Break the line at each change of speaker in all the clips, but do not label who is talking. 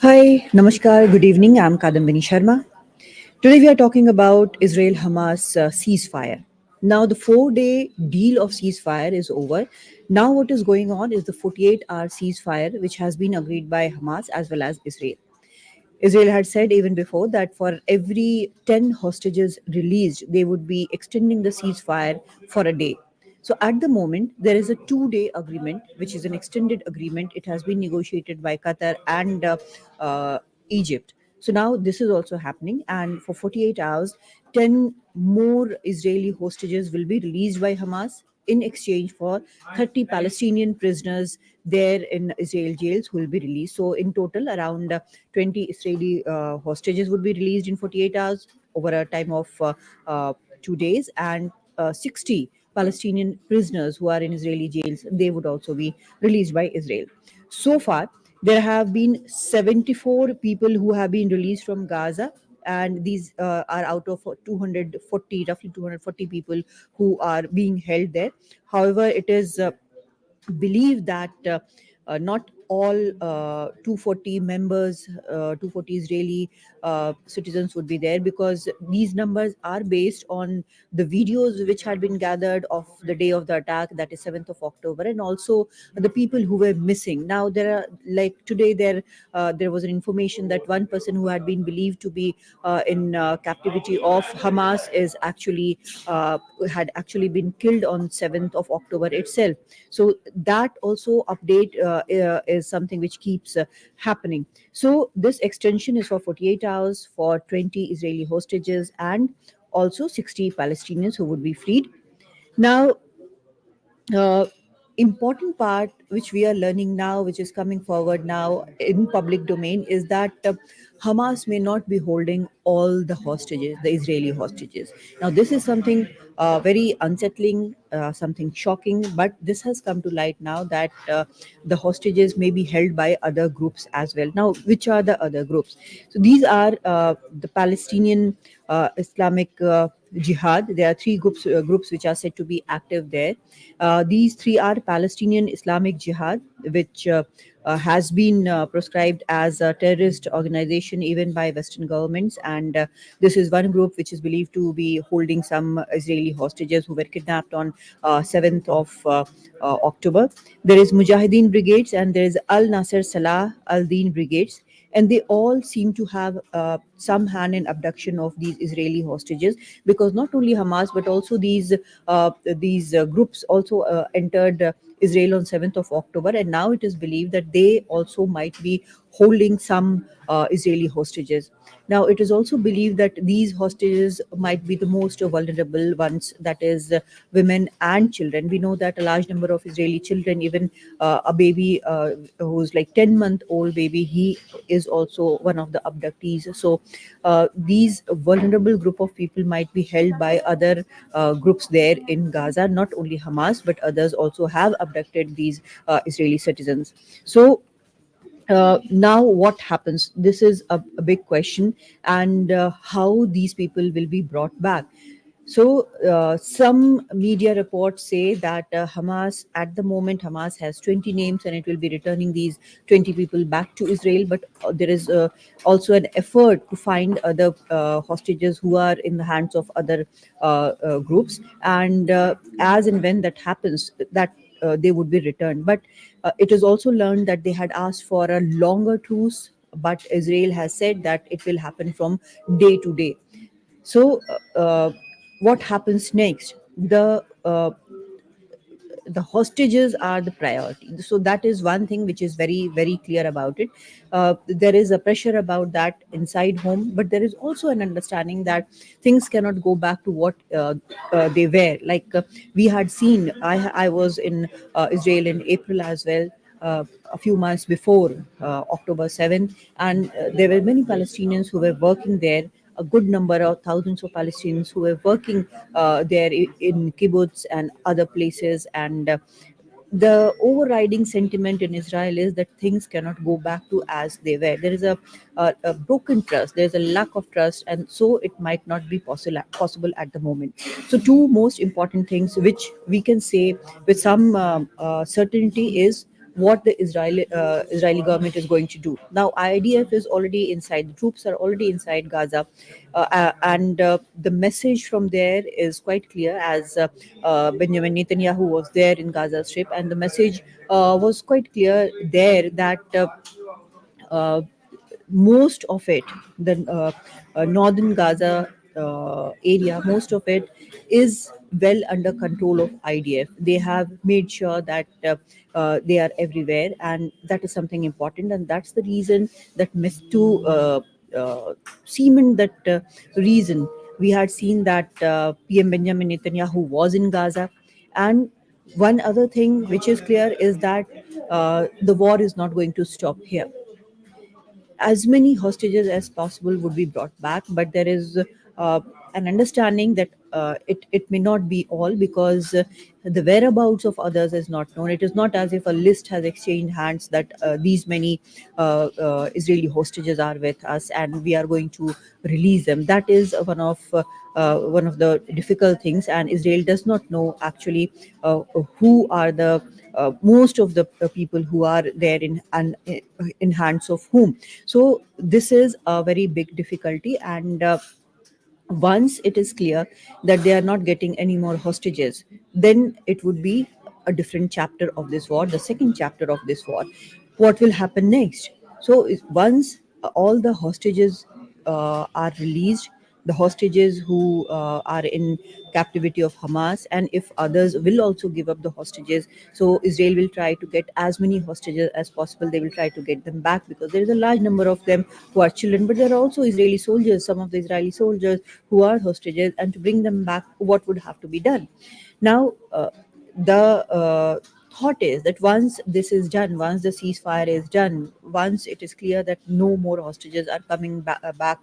Hi, Namaskar, good evening. I'm Kadambini Sharma. Today we are talking about Israel-Hamas ceasefire. Now the 4-day deal of ceasefire is over. Now what is going on is the 48-hour ceasefire which has been agreed by Hamas as well as Israel. Israel had said even before that for every 10 hostages released, they would be extending the ceasefire for a day. So at the moment, there is a 2-day agreement, which is an extended agreement. It has been negotiated by Qatar and uh, Egypt. So now this is also happening. And for 48 hours, 10 more Israeli hostages will be released by Hamas in exchange for 30 Palestinian prisoners there in Israel jails who will be released. So, in total, around 20 Israeli hostages would be released in 48 hours over a time of 2 days, and 60 Palestinian prisoners who are in Israeli jails, they would also be released by Israel. So far, there have been 74 people who have been released from Gaza, and these are out of 240, roughly 240 people who are being held there. However, it is believed that not all 240 members, 240 Israeli citizens would be there, because these numbers are based on the videos which had been gathered of the day of the attack, that is 7th of October, and also the people who were missing. Now there are, like today, there was an information that one person who had been believed to be in captivity of Hamas is actually had actually been killed on 7th of October itself. So that also update is something which keeps happening. So this extension is for 48 hours for 20 Israeli hostages and also 60 Palestinians who would be freed. Now, uh, important part which we are learning now, which is coming forward now in public domain, is that Hamas may not be holding all the hostages, the Israeli hostages. Now this is something very unsettling, something shocking, but this has come to light now that the hostages may be held by other groups as well. Now, which are the other groups? So these are the Palestinian Islamic Jihad. There are three groups which are said to be active there. These three are Palestinian Islamic Jihad, which has been proscribed as a terrorist organization even by Western governments, and this is one group which is believed to be holding some Israeli hostages who were kidnapped on 7th of October. There is Mujahideen Brigades, and there is Al Nasser Salah Al Din Brigades, and they all seem to have some hand in abduction of these Israeli hostages, because not only Hamas but also these groups also entered Israel on 7th of October, and now it is believed that they also might be holding some Israeli hostages. Now, it is also believed that these hostages might be the most vulnerable ones, that is, women and children. We know that a large number of Israeli children, even a baby who's like 10-month-old baby, he is also one of the abductees. So, these vulnerable group of people might be held by other groups there in Gaza. Not only Hamas, but others also have abducted these Israeli citizens. So, now what happens? This is a big question, and how these people will be brought back. So some media reports say that Hamas, at the moment, Hamas has 20 names and it will be returning these 20 people back to Israel. But there is also an effort to find other hostages who are in the hands of other groups, and as and when that happens, that they would be returned. But it is also learned that they had asked for a longer truce, but Israel has said that it will happen from day to day. So, what happens next? The hostages are the priority. So that is one thing which is very very clear about it. There is a pressure about that inside home, but there is also an understanding that things cannot go back to what they were. Like we had seen, I was in Israel in April as well. A few months before October 7th, and there were many Palestinians who were working there, a good number of thousands of Palestinians who were working there in kibbutz and other places. And the overriding sentiment in Israel is that things cannot go back to as they were. There is a broken trust. There is a lack of trust, and so it might not be possible at the moment. So, two most important things which we can say with some certainty is what the Israeli government is going to do. Now, IDF is already inside. The troops are already inside Gaza, and the message from there is quite clear. As Benjamin Netanyahu was there in Gaza Strip, and the message was quite clear there that. Uh, Most of it, the northern Gaza area, most of it is well under control of IDF. They have made sure that they are everywhere, and that is something important. And that's the reason that to cement that reason, we had seen that PM Benjamin Netanyahu was in Gaza. And one other thing which is clear is that the war is not going to stop here. As many hostages as possible would be brought back, but there is an understanding that it may not be all, because the whereabouts of others is not known. It is not as if a list has exchanged hands that these many Israeli hostages are with us and we are going to release them. That is one of the difficult things, and Israel does not know actually who are the most of the people who are there in hands of whom. So this is a very big difficulty, and once it is clear that they are not getting any more hostages, then it would be a different chapter of this war, the second chapter of this war. What will happen next? So once all the hostages are released, the hostages who are in captivity of Hamas, and if others will also give up the hostages, so Israel will try to get as many hostages as possible. They will try to get them back, because there is a large number of them who are children, but there are also Israeli soldiers, some of the Israeli soldiers who are hostages, and to bring them back, what would have to be done? Now, the thought is that once this is done, once the ceasefire is done, once it is clear that no more hostages are coming back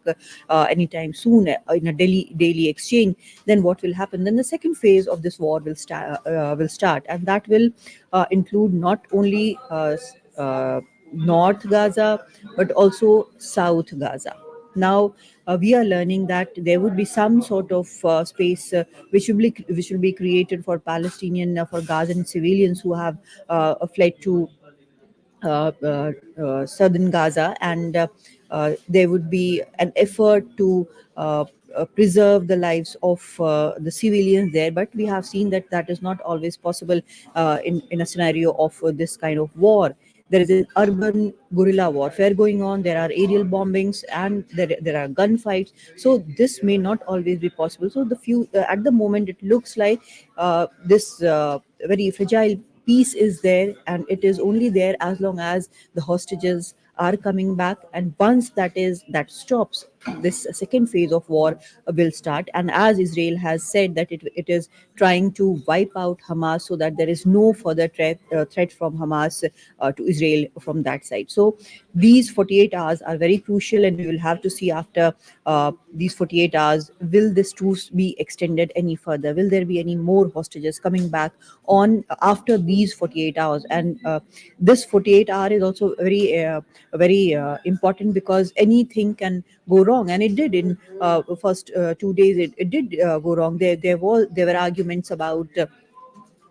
anytime soon in a daily exchange, then what will happen? Then the second phase of this war will start, and that will include not only North Gaza but also South Gaza. Now we are learning that there would be some sort of space which will be created for Palestinian, for Gazan civilians who have fled to southern Gaza, and there would be an effort to preserve the lives of the civilians there. But we have seen that that is not always possible in a scenario of this kind of war. There is an urban guerrilla warfare going on. There are aerial bombings, and there are gunfights. So this may not always be possible. So at the moment, it looks like this very fragile peace is there, and it is only there as long as the hostages are coming back. And once that stops, this second phase of war will start. And as Israel has said that it is trying to wipe out Hamas, so that there is no further threat from Hamas to Israel from that side. So these 48 hours are very crucial, and we will have to see after these 48 hours, will this truce be extended any further? Will there be any more hostages coming back on after these 48 hours? And this 48 hour is also very important, because anything can go wrong, and it did in first 2 days. It did go wrong. There were arguments about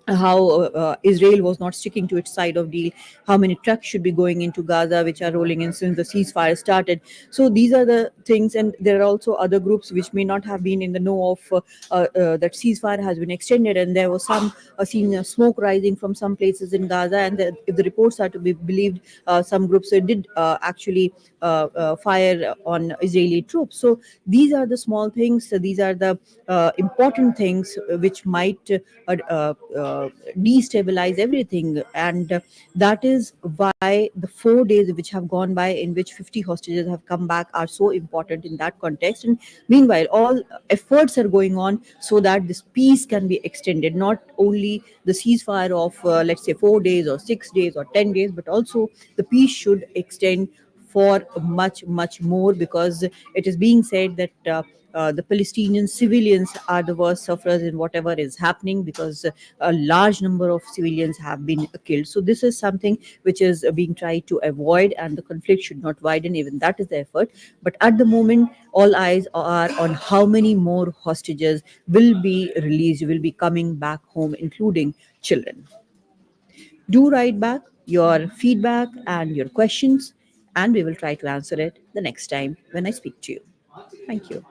how Israel was not sticking to its side of deal, how many trucks should be going into Gaza, which are rolling in since the ceasefire started. So these are the things, and there are also other groups which may not have been in the know of that ceasefire has been extended, and there was some seen smoke rising from some places in Gaza, and if the reports are to be believed, some groups did actually fire on Israeli troops. So these are the small things. These are the important things which might destabilize everything. And that is why the 4 days which have gone by, in which 50 hostages have come back, are so important in that context. And meanwhile, all efforts are going on so that this peace can be extended, not only the ceasefire of let's say 4 days or 6 days or 10 days, but also the peace should extend for much more, because it is being said that the Palestinian civilians are the worst sufferers in whatever is happening, because a large number of civilians have been killed. So this is something which is being tried to avoid, and the conflict should not widen. Even that is the effort. But at the moment, all eyes are on how many more hostages will be released, will be coming back home, including children. Do write back your feedback and your questions, and we will try to answer it the next time when I speak to you. Thank you.